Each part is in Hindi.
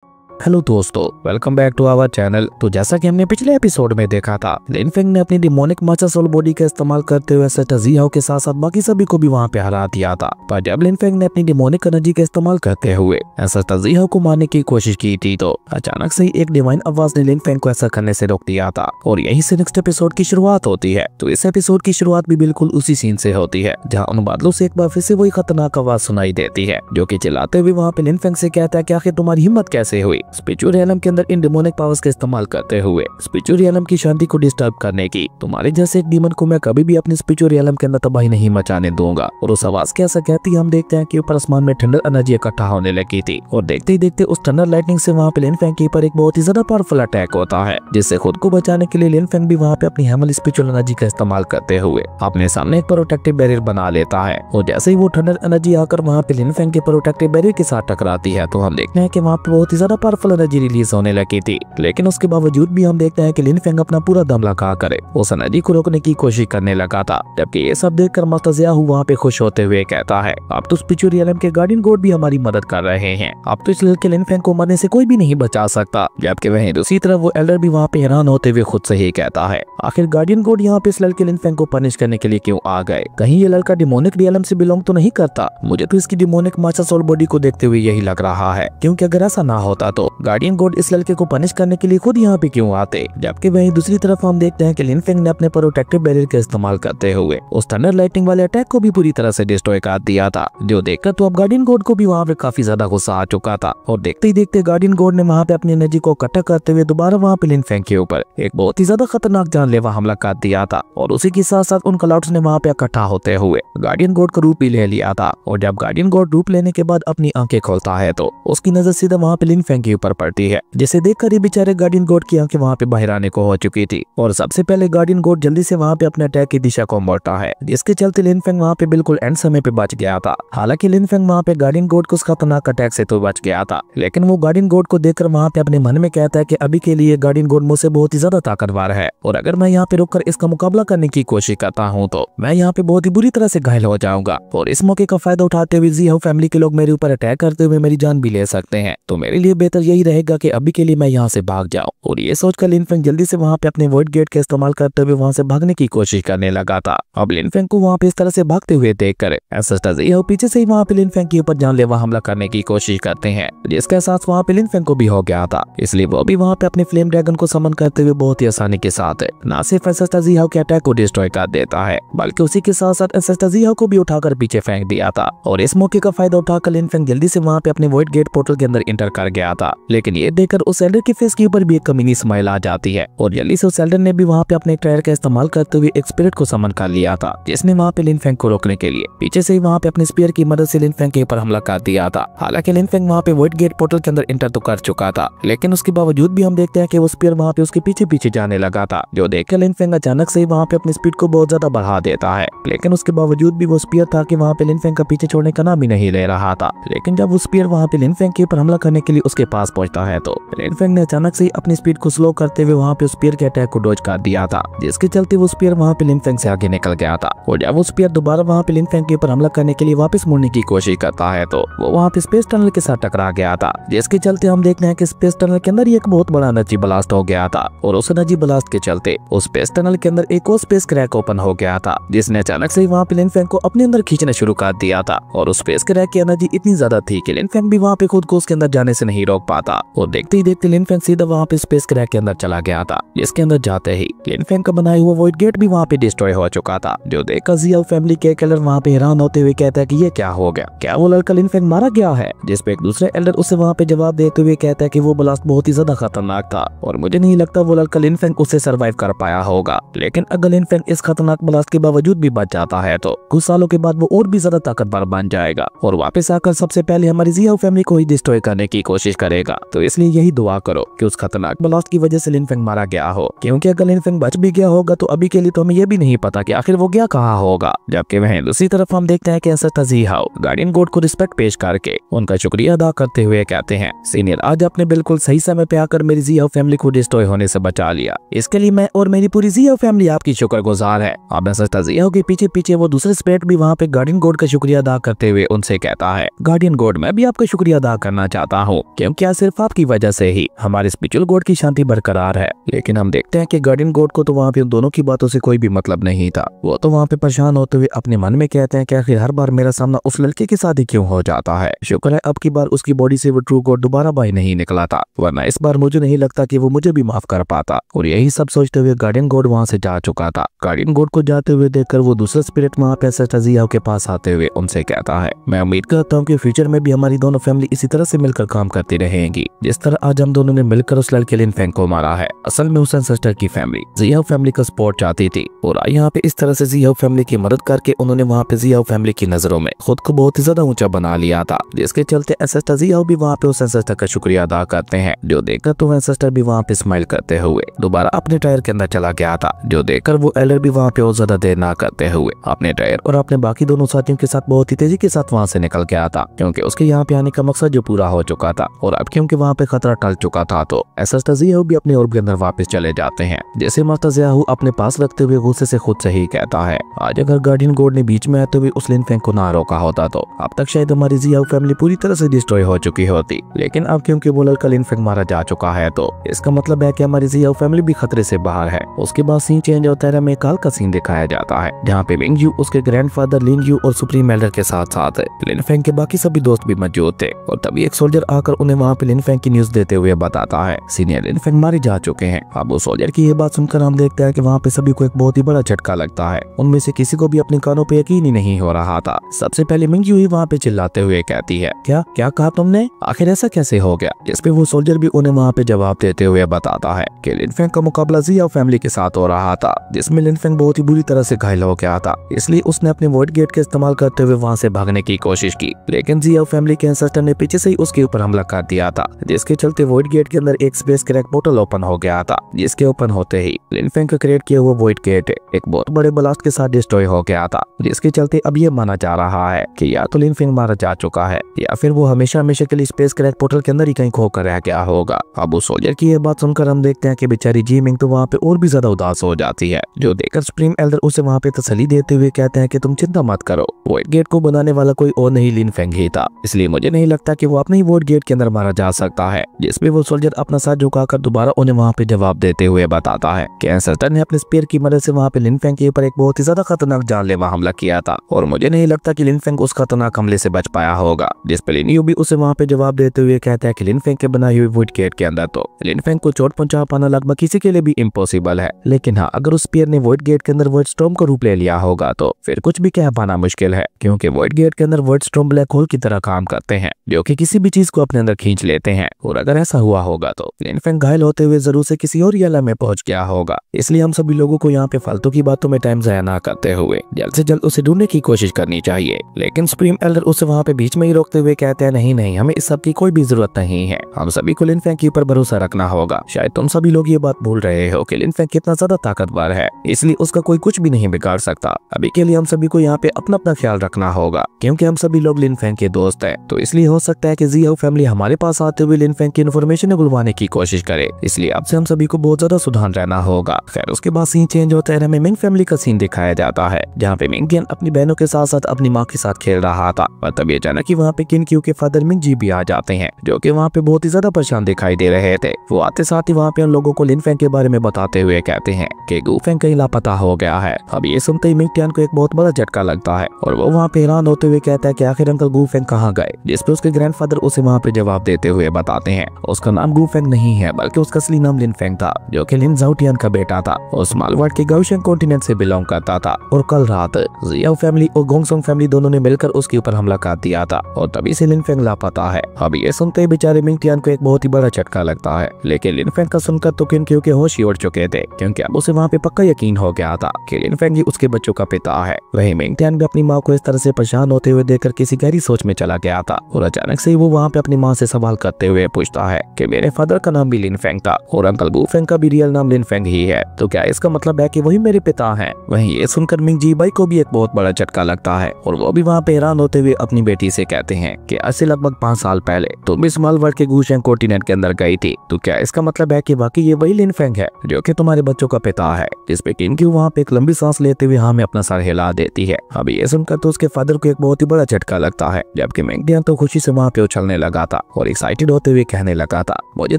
हेलो दोस्तों, welcome back to our channel. तो जैसा कि हमने पिछले एपिसोड में देखा था, लिन फेंग ने अपनी डिमोनिक माचा सोल बॉडी का इस्तेमाल करते हुए एंसेस्टर ज़ी के साथ साथ बाकी सभी को भी वहां पे हरा दिया था। पर जब लिन फेंग ने अपनी डिमोनिक एनर्जी का इस्तेमाल करते हुए एंसेस्टर ज़ी को मारने की कोशिश की थी, तो अचानक से ही एक डिवाइन आवाज ने लिन फेंग को ऐसा करने से रोक दिया था और यहीं से नेक्स्ट एपिसोड की शुरुआत होती है। तो इस एपिसोड की शुरुआत भी बिल्कुल उसी सीन से होती है जहाँ उन बादलों से एक बार फिर से वही खतरनाक आवाज सुनाई देती है, जो कि चिल्लाते हुए वहाँ पे लिन फेंग से कहता है कि आखिर तुम्हारी हिम्मत कैसे हुई स्पिरिचुअल रियलम के अंदर इन डिमोनिक पावर्स का इस्तेमाल करते हुए स्पिरिचुअल रियलम की शांति को डिस्टर्ब करने की। तुम्हारे जैसे एक डीमन को मैं कभी भी अपने स्पिरिचुअल रियलम के अंदर तबाही नहीं मचाने दूंगा। और उस आवाज के ऐसा कहती हम देखते हैं कि ऊपर आसमान में ठंडर एनर्जी इकट्ठा होने लगी थी और देखते ही देखते उस ठंडर लाइटनिंग से वहाँ पे लिन फेंग के ऊपर एक बहुत ही ज्यादा पावरफुल अटैक होता है, जिससे खुद को बचाने के लिए लिन फेंग भी वहाँ पे अपनी हेमल स्पिरिचुअल एनर्जी का इस्तेमाल करते हुए अपने सामने एक प्रोटेक्टिव बैरियर बना लेता है। और जैसे ही वो ठंडर एनर्जी आकर वहाँ पे लिन फेंग के प्रोटेक्टिव बैरियर के साथ टकराती है, तो हम देखते हैं कि वहाँ पे बहुत ही ज्यादा पावरफुल एनर्जी रिलीज होने लगी थी। लेकिन उसके बावजूद भी हम देखते हैं कि लिन फेंग अपना पूरा दम लगा कर उस एनर्जी को रोकने की कोशिश करने लगा था। जबकि ये सब देखकर मास्टर ज़िया वहाँ पे खुश होते हुए कहता है, अब तो स्पिरिचुअल रियलम के गार्डियन गॉड भी हमारी मदद कर रहे हैं, अब तो इस लड़के लिन फेंग को मरने से कोई भी नहीं बचा सकता। जबकि वहीं दूसरी तरफ वो एल्डर भी वहाँ पे हैरान होते हुए खुद से ही कहता है, आखिर गार्डियन गॉड यहाँ पे इस लड़के लिन फेंग को पनिश करने के लिए क्यों आ गए? कहीं ये लड़का डिमोनिक रियलम से बिलोंग तो नहीं करता? मुझे तो इसकी डिमोनिक माचा सोल बॉडी को देखते हुए यही लग रहा है, क्योंकि अगर ऐसा ना होता तो गार्डियन गॉड इस लड़के को पनिश करने के लिए खुद यहाँ पे क्यों आते? जबकि वहीं दूसरी तरफ हम देखते हैं कि लिन फेंग ने अपने प्रोटेक्टिव बैरियर का इस्तेमाल करते हुए उस थंडर लाइटिंग वाले अटैक को भी पूरी तरह से डिस्ट्रॉय कर दिया था, जो देखकर तो अब गार्डियन गॉड को भी वहाँ पे काफी ज्यादा गुस्सा आ चुका था। और देखते ही देखते गार्डियन गॉड ने वहाँ पे अपनी एनर्जी को इकट्ठा करते हुए दोबारा वहाँ पे लिन फेंग के ऊपर एक बहुत ही ज्यादा खतरनाक जानलेवा हमला कर दिया था। और उसी के साथ साथ उन क्लाउड्स ने वहाँ पे इकट्ठा होते हुए गार्डियन गॉड का रूप भी ले लिया था। और जब गार्डियन गॉड रूप लेने के बाद अपनी आंखें खोलता है, तो उसकी नजर सीधा वहाँ पे लिन फेंग के ऊपर पड़ती है, जिसे देखकर ये बेचारे गार्डियन गॉड की आंखें वहाँ पे बाहर आने को हो चुकी थी। और सबसे पहले गार्डियन गॉड जल्दी से वहाँ पे अपने अटैक की दिशा को मोड़ता है, जिसके चलते लिन फेंग वहाँ पे बिल्कुल एंड समय पे बच गया था। हालांकि लिन फेंग वहाँ पे गार्डियन गॉड को उस खतरनाक अटैक से तो बच गया था, लेकिन वो गार्डियन गॉड को देखकर वहाँ पे अपने मन में कहता है कि अभी के लिए गार्डियन गॉड मुझसे बहुत ही ज्यादा ताकतवर है, और अगर मैं यहाँ पे रुककर इसका मुकाबला करने की कोशिश करता हूँ तो मैं यहाँ पे बहुत ही बुरी तरह से घायल हो जाऊंगा। और इस मौके का फायदा उठाते हुए ज़ी फैमिली के लोग मेरे ऊपर अटैक करते हुए मेरी जान भी ले सकते हैं, तो मेरे लिए बेहतर यही रहेगा कि अभी के लिए मैं यहाँ से भाग जाऊँ। और ये सोचकर लिन फेंग जल्दी से वहाँ पे अपने वॉइड गेट का इस्तेमाल करते हुए वहाँ से भागने की कोशिश करने लगा था। अब लिन फेंग को वहाँ पे इस तरह से भागते हुए देखकर एंसेस्टर ज़ी पीछे से ही वहाँ पे लिन फेंग के ऊपर जानलेवा हमला करने की कोशिश करते हैं, जिसका एहसास वहाँ पे लिन फेंग को भी हो गया था। इसलिए वो भी वहाँ पे अपने फ्लेम ड्रैगन को समन करते हुए बहुत ही आसानी के साथ न सिर्फ एंसेस्टर ज़ी के अटैक को डिस्ट्रॉय कर देता है, बल्कि उसी के साथ साथ एंसेस्टर ज़ी को भी उठाकर पीछे फेंक दिया था। और इस मौके का फायदा उठाकर लिन फेंग जल्दी से वहाँ पे अपने वॉइड गेट पोर्टल के अंदर इंटर कर गया था। लेकिन ये देखकर उस एल्डर के फेस के ऊपर भी एक कमीनी स्माइल आ जाती है, और जल्दी से उस एल्डर ने भी वहाँ पे अपने ट्रायर का इस्तेमाल करते हुए एक स्पिरिट को समन कर लिया था, जिसने वहाँ पे लिन फेंग को रोकने के लिए पीछे से ही वहाँ पे अपने स्पीयर की मदद से लिन फेंग के ऊपर हमला कर दिया था। हालांकि लिन फेंग वहाँ पे वॉइड गेट पोर्टल के अंदर इंटर तो कर चुका था, लेकिन उसके बावजूद भी हम देखते हैं कि वो स्पीयर वहाँ पे उसके पीछे पीछे जाने लगा था, जो देखकर लिन फेंग अचानक से ही वहाँ पे अपनी स्पीड को बहुत ज्यादा बढ़ा देता है। लेकिन उसके बावजूद भी वो स्पीयर था कि वहाँ पे लिन फेंग का पीछे छोड़ने का नाम ही नहीं ले रहा था। लेकिन जब वो स्पीयर वहाँ पे लिन फेंग के ऊपर हमला करने के लिए उसके पास पहुंचता है, तो लिन फेंग ने अचानक से अपनी स्पीड को स्लो करते हुए वहाँ पे उस स्पीयर के अटैक को डॉज कर दिया था, जिसके चलते वो स्पीयर वहाँ पे लिन फेंग से आगे निकल गया था। और जब वो स्पीयर दोबारा वहाँ पे लिन फेंग के ऊपर हमला करने के लिए वापस मुड़ने की कोशिश करता है, तो वो वहाँ पे स्पेस टनल के साथ टकरा गया था, जिसके चलते हम देखते हैं कि स्पेस टनल के अंदर एक बहुत बड़ा एनर्जी ब्लास्ट हो गया था। और उस एनर्जी ब्लास्ट के चलते उस स्पेस टनल के अंदर एक और स्पेस क्रैक ओपन हो गया था, जिसने अचानक से वहाँ पे लिन फेंग को अपने अंदर खींचना शुरू कर दिया था। और उस स्पेस क्रैक की एनर्जी इतनी ज्यादा थी कि लिन फेंग भी वहाँ पे खुद को उसके अंदर जाने से नहीं रोक पाता, और देखते ही देखते लिन फेंग सीधा वहाँ पे स्पेस क्रैक के अंदर चला गया था, जिसके अंदर जाते ही लिन फेंग का बनाया हुआ वॉइड गेट भी वहाँ पे डिस्ट्रॉय हो चुका था, जो देखकर ज़ी फैमिली के एल्डर वहाँ पे हैरान होते हुए कहता है कि ये क्या हो गया, क्या वो लड़का लिन फेंग मारा गया है? जिस पे एक दूसरे एल्डर उसे वहाँ पे जवाब देते हुए कहता है कि वो ब्लास्ट बहुत ही ज्यादा खतरनाक था, और मुझे नहीं लगता वो लड़का लिन फेंग उसे सर्वाइव कर पाया होगा। लेकिन अगर लिन फेंग इस खतरनाक ब्लास्ट के बावजूद भी बच जाता है, तो कुछ सालों के बाद वो और भी ज्यादा ताकतवर बन जाएगा और वापस आकर सबसे पहले हमारी ज़ी फैमिली को ही डिस्ट्रॉय करने की कोशिश करेगा। तो इसलिए यही दुआ करो कि उस खतरनाक ब्लास्ट की वजह से लिन फेंग मारा गया हो, क्योंकि अगर लिन फेंग बच भी गया होगा तो अभी के लिए तो हमें ये भी नहीं पता कि आखिर वो गया कहाँ होगा। जबकि वहीं दूसरी तरफ हम देखते हैं कि एंसेस्टर ज़ी गार्डियन गॉड को रिस्पेक्ट पेश करके उनका शुक्रिया अदा करते हुए कहते हैं, सीनियर आज आपने बिल्कुल सही समय पे आकर मेरी ज़ी फैमिली को डिस्ट्रॉय होने से बचा लिया, इसके लिए मैं और मेरी पूरी ज़ी फैमिली आपकी शुक्रगुजार है। अब एंसेस्टर ज़ी के पीछे पीछे वो दूसरे स्पिरिट भी वहाँ पे गार्डियन गॉड का शुक्रिया अदा करते हुए उनसे कहता है, गार्डियन गॉड मैं भी आपका शुक्रिया अदा करना चाहता हूँ, क्योंकि क्या सिर्फ आपकी वजह से ही हमारे स्पिरिचुअल गॉड की शांति बरकरार है। लेकिन हम देखते हैं कि गार्डियन गॉड को तो वहाँ पे उन दोनों की बातों से कोई भी मतलब नहीं था। वो तो वहाँ पे परेशान होते हुए अपने मन में कहते हैं कि आखिर हर बार मेरा सामना उस लड़के के साथ ही क्यों हो जाता है। शुक्र है अब की बार उसकी बॉडी से वो ट्रू गॉड दोबारा बाहर नहीं निकला था, वरना इस बार मुझे नहीं लगता कि वो मुझे भी माफ कर पाता। और यही सब सोचते हुए गार्डियन गॉड वहाँ से जा चुका था। गार्डियन गॉड को जाते हुए देखकर वो दूसरा स्पिरिट वहाँ पे सिस्टर जियाओ के पास आते हुए उनसे कहता है, मैं उम्मीद करता हूँ कि फ्यूचर में भी हमारी दोनों फैमिली इसी तरह से मिलकर काम करती रहेंगी जिस तरह आज हम दोनों ने मिलकर उस लड़के लिन फेंग को मारा है। असल में उस सिस्टर की फैमिली जियाओ फैमिली का सपोर्ट चाहती थी और यहाँ पे इस तरह से जियाओ फैमिली की मदद करके उन्होंने वहाँ पे जियाओ फैमिली की नजरों में खुद को बहुत ही ज्यादा ऊंचा बना लिया था, जिसके चलते सिस्टर जियाओ भी वहाँ पे उस सिस्टर का शुक्रिया अदा करते हैं। जो देखकर तो वह सिस्टर भी वहाँ पे स्माइल करते हुए दोबारा अपने टायर के अंदर चला गया था। जो देखकर वो एल्डर भी वहाँ पे और ज्यादा देर ना करते हुए अपने टायर और अपने बाकी दोनों साथियों के साथ बहुत ही तेजी के साथ वहाँ से निकल गया था, क्योंकि उसके यहाँ पे आने का मकसद जो पूरा हो चुका था और अब क्योंकि वहाँ पे खतरा टल चुका था तो सिस्टर जियाओ भी अपने ऑर्ब के अंदर वापस चले जाते हैं। जैसे मास्टर जियाओ अपने पास रखते हुए गुस्से से खुद से ही कहता है, आज अगर गार्डियन गॉड ने बीच में आते हुए उस लिन फेंग को ना रोका होता तो अब तक शायद हमारी जियाओ फैमिली पूरी तरह से डिस्ट्रॉय हो चुकी होती। लेकिन अब क्योंकि वो लड़का लिन फेंग मारा जा चुका है तो इसका मतलब है कि हमारी जियाओ फैमिली भी खतरे से बाहर है। उसके बाद सीन चेंज होता है, में काल का सीन दिखाया जाता है जहाँ पे मिंग यू, उसके ग्रैंडफादर लिन यू और सुप्रीम एल्डर के साथ साथ लिन फेंग के बाकी सभी दोस्त भी मौजूद थे। और तभी एक सोल्जर आकर उन्हें वहाँ पे लिन फेंग की न्यूज देते हुए बताता है सीनियर लिन फेंग मारे जा चुके हैं। अब उस सोल्जर की ये बात सुनकर हम देखते हैं कि वहाँ पे सभी को एक बहुत ही बड़ा झटका लगता है। उनमें से किसी को भी अपने कानों पे यकीन ही नहीं हो रहा था। सबसे पहले मिंग यू ही वहाँ पे चिल्लाते हुए कहती है, क्या क्या कहा तुमने, आखिर ऐसा कैसे हो गया। जिसपे वो सोल्जर भी उन्हें वहाँ पे जवाब देते हुए बताता है कि लिन फेंग का मुकाबला जियाओ फैमिली के साथ हो रहा था, जिसमें लिन फेंग बहुत ही बुरी तरह से घायल हो गया था। इसलिए उसने अपने वॉइड गेट का इस्तेमाल करते हुए वहाँ से भागने की कोशिश की, लेकिन जियाओ फैमिली के एंसेस्टर ने पीछे से ही उसके ऊपर हमला कर दिया था, जिसके चलते वॉइड गेट के अंदर एक स्पेस क्रैक पोर्टल ओपन हो गया था, जिसके ओपन होते ही लिन फेंग का क्रिएट किया हुआ वॉइड गेट एक बहुत बड़े ब्लास्ट के साथ डिस्ट्रॉय हो गया था। जिसके चलते अब ये माना जा रहा है कि या तो लिन फेंग मारा जा चुका है या फिर वो हमेशा हमेशा के लिए स्पेस क्रैक पोर्टल के अंदर ही कहीं खोकर रह गया होगा। अब उस सोल्जर की ये बात सुनकर हम देखते हैं कि बेचारी जी मिंग तो वहाँ पे और भी ज्यादा उदास हो जाती है। जो देखकर सुप्रीम एल्डर उसे वहाँ पे तसल्ली देते हुए कहते हैं कि तुम चिंता मत करो, वॉइड गेट को बनाने वाला कोई और नहीं लिन फेंग ही था, इसलिए मुझे नहीं लगता कि वो अपने ही वॉइड गेट के अंदर मारा जा सकता है। जिसपे वो सोल्जर अपना साथ झुकाकर दोबारा उन्हें वहाँ पे जवाब देते हुए बताता है कि एंसेस्टर ने अपने स्पीयर की मदद से वहाँ पे लिन फेंग के ऊपर एक बहुत ही ज्यादा खतरनाक जानलेवा हमला किया था और मुझे नहीं लगता कि लिन फेंग उस खतरनाक हमले से बच पाया होगा। जिसपे लिन यू भी उसे वहाँ पे जवाब देते हुए कहता है कि लिन फेंग के बनाई हुई वॉइड गेट के अंदर तो लिन फेंग को चोट पहुंचा पाना लगभग किसी के लिए भी इम्पॉसिबल है, लेकिन हाँ अगर उस स्पीयर ने वॉइड गेट के अंदर वॉइड स्टॉर्म का रूप ले लिया होगा तो फिर कुछ भी कह पाना मुश्किल है, क्योंकि वॉइड गेट के अंदर वॉइड स्टॉर्म ब्लैक होल की तरह काम करते हैं जो कि किसी भी चीज को अपने अंदर खींच लेते हैं। और अगर ऐसा हुआ होगा तो लिन फेंग घायल होते हुए जरूर से किसी और रियल में पहुंच गया होगा। इसलिए हम सभी लोगों को यहाँ पे फालतू की बातों में टाइम जाया ना करते हुए जल्द से जल्द उसे ढूंढने की कोशिश करनी चाहिए। लेकिन सुप्रीम एल्डर उसे वहाँ पे बीच में ही रोकते हुए कहते हैं, नहीं नहीं, हमें इस सब की कोई भी जरूरत नहीं है, हम सभी को लिन फेंग के ऊपर भरोसा रखना होगा। शायद तुम सभी लोग ये बात भूल रहे हो कि लिन फेंग कितना ज्यादा ताकतवर है, इसलिए उसका कोई कुछ भी नहीं बिगाड़ सकता। अभी के लिए हम सभी को यहाँ पे अपना अपना ख्याल रखना होगा, क्योंकि हम सभी लोग लिन फेंग के दोस्त हैं। तो इसलिए हो सकता है कि जियाओ फैमिली हमारे पास आते हुए लिन फेंग की इन्फॉर्मेशन उगलवाने की कोशिश करे, इसलिए अब से हम सभी को बहुत ज्यादा सावधान रहना होगा। खैर उसके बाद सीन चेंज होता है, हमें मिंग फैमिली का सीन दिखाया जाता है जहाँ पे मिंग टियान अपनी बहनों के साथ साथ अपनी माँ के साथ खेल रहा था। और तभी अचानक ही वहाँ पे किन क्यू के फादर मिंग जी भी आ जाते हैं, जो कि वहाँ पे बहुत ही ज्यादा परेशान दिखाई दे रहे थे। वो आते साथ ही वहाँ पे उन लोगों को लिन फेंग के बारे में बताते हुए कहते हैं कि गू फेंग कहीं लापता हो गया है। अब ये सुनते ही मिंग टियान को एक बहुत बड़ा झटका लगता है और वो वहाँ पे हैरान होते हुए कहता है कि आखिर अंकल गू फेंग कहाँ गए। जिसपे उसके ग्रैंडफादर उसे वहाँ पे जवाब देते हुए बताते हैं उसका नाम गू फेंग नहीं है, बल्कि उसका असली नाम लिन फेंग था, जो कि लिन जाओटियन का बेटा था और स्मॉल वर्ल्ड के गाओशियन कॉन्टिनेंट से बिलोंग करता था। और कल रात जियाओ फैमिली और गोंगसोंग फैमिली दोनों ने मिलकर उसके ऊपर हमला कर दिया था और तभी से लिन फेंग लापता है। अब ये सुनते ही बेचारे मिंग टियान को एक बहुत ही बड़ा झटका लगता है, लेकिन लिन फेंग का सुनकर तो किन क्यू के होश ही उड़ चुके थे, क्योंकि अब उसे वहाँ पे पक्का यकीन हो गया था कि लिन फेंग ही उसके बच्चों का पिता है। वही मिंग टियान भी अपनी माँ को इस तरह से परेशान होते हुए देखकर किसी गहरी सोच में चला गया था और अचानक से ही वो वहाँ पे अपनी माँ से सवाल करते हुए पूछता है कि मेरे फादर का नाम भी लिन फेंग था और अंकल गू फेंग का भी रियल नाम लिन फेंग ही है, तो क्या इसका मतलब है कि वही मेरे पिता हैं। वहीं ये सुनकर मिंग जी बाई को भी एक बहुत बड़ा झटका लगता है और वो भी वहाँ पे हैरान होते हुए अपनी बेटी से कहते हैं कि आज से लगभग 5 साल पहले तुम भी स्मॉल वर्ल्ड के गाओशियन कॉन्टिनेंट के अंदर गई थी, तो क्या इसका मतलब है कि वाकई ये वही लिन फेंग है जो कि तुम्हारे बच्चों का पिता है। जिसपे किन क्यू वहाँ पे एक लंबी सांस लेते हुए हाँ में अपना सर हिला देती है। अब ये सुनकर तो उसके फादर को एक बहुत ही बड़ा झटका लगता है, जबकि मिंग टियान तो खुशी से वहाँ पे उछलने लगा था और एक्साइटेड होते हुए कहने लगा था, मुझे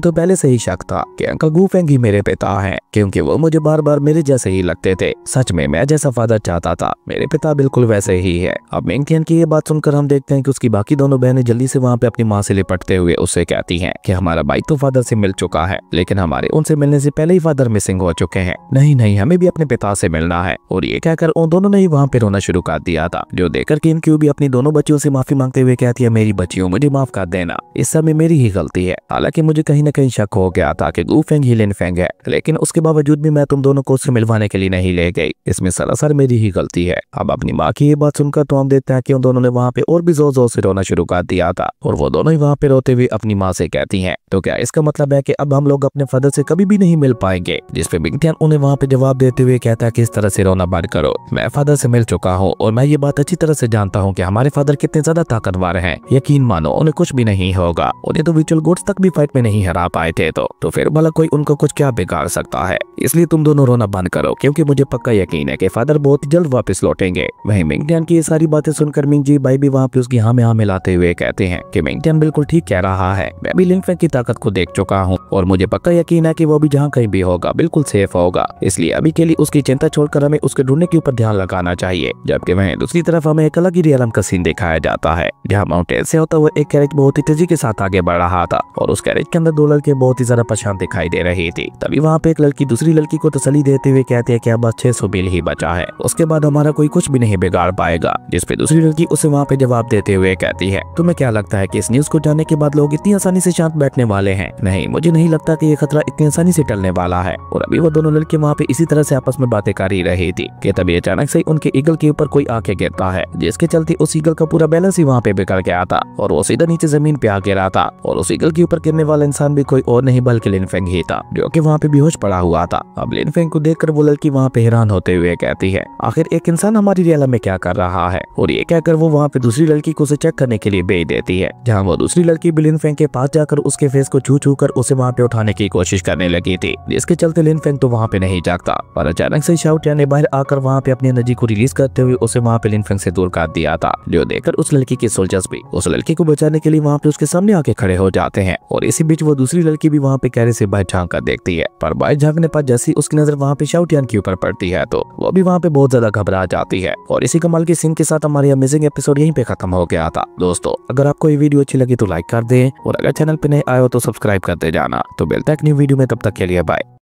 तो पहले से ही शक था कि अंकल गू फेंग ही मेरे पिता हैं, क्योंकि वो मुझे बार बार मेरे जैसे ही लगते थे। सच में मैं जैसा फादर चाहता था मेरे पिता बिल्कुल वैसे ही है। अब मिंग टियन की ये बात सुनकर हम देखते हैं कि उसकी बाकी दोनों बहनें जल्दी से वहाँ पे अपनी माँ से लिपटते हुए उससे कहती हैं कि हमारा भाई तो फादर से मिल चुका है, लेकिन हमारे उनसे मिलने से पहले ही फादर मिसिंग हो चुके हैं। नहीं नहीं, हमें भी अपने पिता से मिलना है। और ये कहकर उन दोनों ने ही वहाँ पे रोना शुरू कर दिया था, जो देखकर किम क्यू भी अपनी दोनों बच्चियों से माफी मांगते हुए कहती है, मेरी बच्चियों मुझे माफ कर देना, इस समय मेरी ही गलती है। हालांकि मुझे कहीं न कहीं शक हो गया था कि गू फेंग ही लिन फेंग है, लेकिन उसके बावजूद भी मैं तुम दोनों को उससे मिलवाने के लिए नहीं ले गई। इसमें सरासर मेरी ही गलती है। अब अपनी माँ की ये बात सुनकर तो हम देखते हैं कि उन दोनों ने वहाँ पे और भी जोर जोर से रोना शुरू कर दिया था, और वो दोनों ही वहाँ पे रोते हुए अपनी माँ से कहती हैं, तो क्या इसका मतलब है कि अब हम लोग अपने फादर से कभी भी नहीं मिल पाएंगे? जिस पे मिंग टियन उन्हें वहाँ पे जवाब देते हुए कहता है कि इस तरह से रोना बंद करो, मैं फादर से मिल चुका हूँ और मैं ये बात अच्छी तरह से जानता हूँ कि हमारे फादर कितने ज्यादा ताकतवर हैं। यकीन मानो उन्हें कुछ भी नहीं होगा, उन्हें तो विचुअल गोड्स तक भी फाइट में नहीं हरा पाए थे, तो फिर भला कोई उनको कुछ क्या बिगाड़ सकता है? इसलिए तुम दोनों रोना बंद करो, क्योंकि मुझे पक्का यकीन है कि फादर बहुत जल्द वापस लौटेंगे। वहीं मिंग टियन की ये सारी बातें सुनकर मिंग जी बाई भी वहाँ पे उसकी हाँ में हाँ मिलाते हुए कहते हैं कि मिंग टियन बिल्कुल ठीक कह रहा है, मैं भी लिन फेंग की ताकत को देख चुका हूँ और मुझे पक्का यकीन है कि वो भी जहाँ कहीं भी होगा बिल्कुल सेफ होगा। इसलिए अभी के लिए उसकी चिंता छोड़कर हमें उसके ढूंढने के ऊपर ध्यान लगाना चाहिए। जबकि वहीं दूसरी तरफ हमें एक अलग ही रियलम का सीन दिखाया जाता है, जहाँ माउंटेन से होता हुआ एक कैरेट बहुत ही तेजी के साथ आगे बढ़ रहा था और उस कैरेट के अंदर दो लड़के बहुत ही ज्यादा परेशान दिखाई दे रही थी। तभी वहाँ पे एक लड़की दूसरी लड़की को तसल्ली देते हुए कहती है कि अब बस 600 बिल ही बचा है, उसके बाद हमारा कोई कुछ भी नहीं बिगाड़ पाएगा। जिस पे दूसरी लड़की उसे वहाँ पे जवाब देते हुए कहती है, तुम्हें क्या लगता है कि इस न्यूज को जानने के बाद लोग इतनी आसानी से शांत बैठने वाले हैं? नहीं, मुझे नहीं लगता कि ये खतरा इतनी आसानी से टलने वाला है। और अभी वो दोनों लड़के वहाँ पे इसी तरह से आपस में बातें कर ही रही थी कि तभी अचानक से उनके ईगल के ऊपर कोई आके गिरता है, जिसके चलते उस ईगल का पूरा बैलेंस ही वहाँ पे बिगड़ गया था और वो सीधा नीचे जमीन पे आ गिरा था। और उस ईगल के ऊपर गिरने वाला इंसान भी कोई और नहीं बल्कि लिन फेंग ही था, जो कि वहाँ पे बेहोश पड़ा हुआ था। अब लिन फेंग को देखकर वो लड़की वहाँ पे हैरान होते हुए कहती है, आखिर एक इंसान हमारी रियल में क्या कर रहा है? और ये कहकर वो वहाँ पे दूसरी लड़की को उसे चेक करने के लिए भेज देती है, जहाँ वो दूसरी लड़की भी लिन फेंग के पास जाकर उसके फेस को छू छू कर उसे वहाँ पे उठाने की कोशिश करने लगी थी, जिसके चलते लिन फेंग तो वहाँ पे नहीं जागता। पर अचानक से शाओ टियान ने बाहर आकर वहाँ पे अपनी एनर्जी को रिलीज करते हुए उसे वहाँ पे लिन फेंग से दूर कर दिया था, जो देखकर उस लड़की के सोल्जर्स भी उस लड़की को बचाने के लिए वहाँ पे उसके सामने आके खड़े हो जाते हैं। और इसी बीच वो दूसरी लड़की भी वहाँ पे कैरे से बाहर झांक कर देखती है, पर बाहर झांकने पर जैसी उसकी नजर वहाँ पे शाओ टियान के ऊपर पड़ती है तो वो भी वहाँ पे बहुत ज्यादा घबरा जाती है। और इसी कमाल के सीन के साथ हमारी अमेजिंग एपिसोड यहीं पे खत्म हो गया था। दोस्तों, अगर आपको ये वीडियो अच्छी लगी तो लाइक कर दें और अगर चैनल पे नए आए हो तो सब्सक्राइब करते जाना। तो मिलते हैं एक न्यू वीडियो में, तब तक के लिए बाय।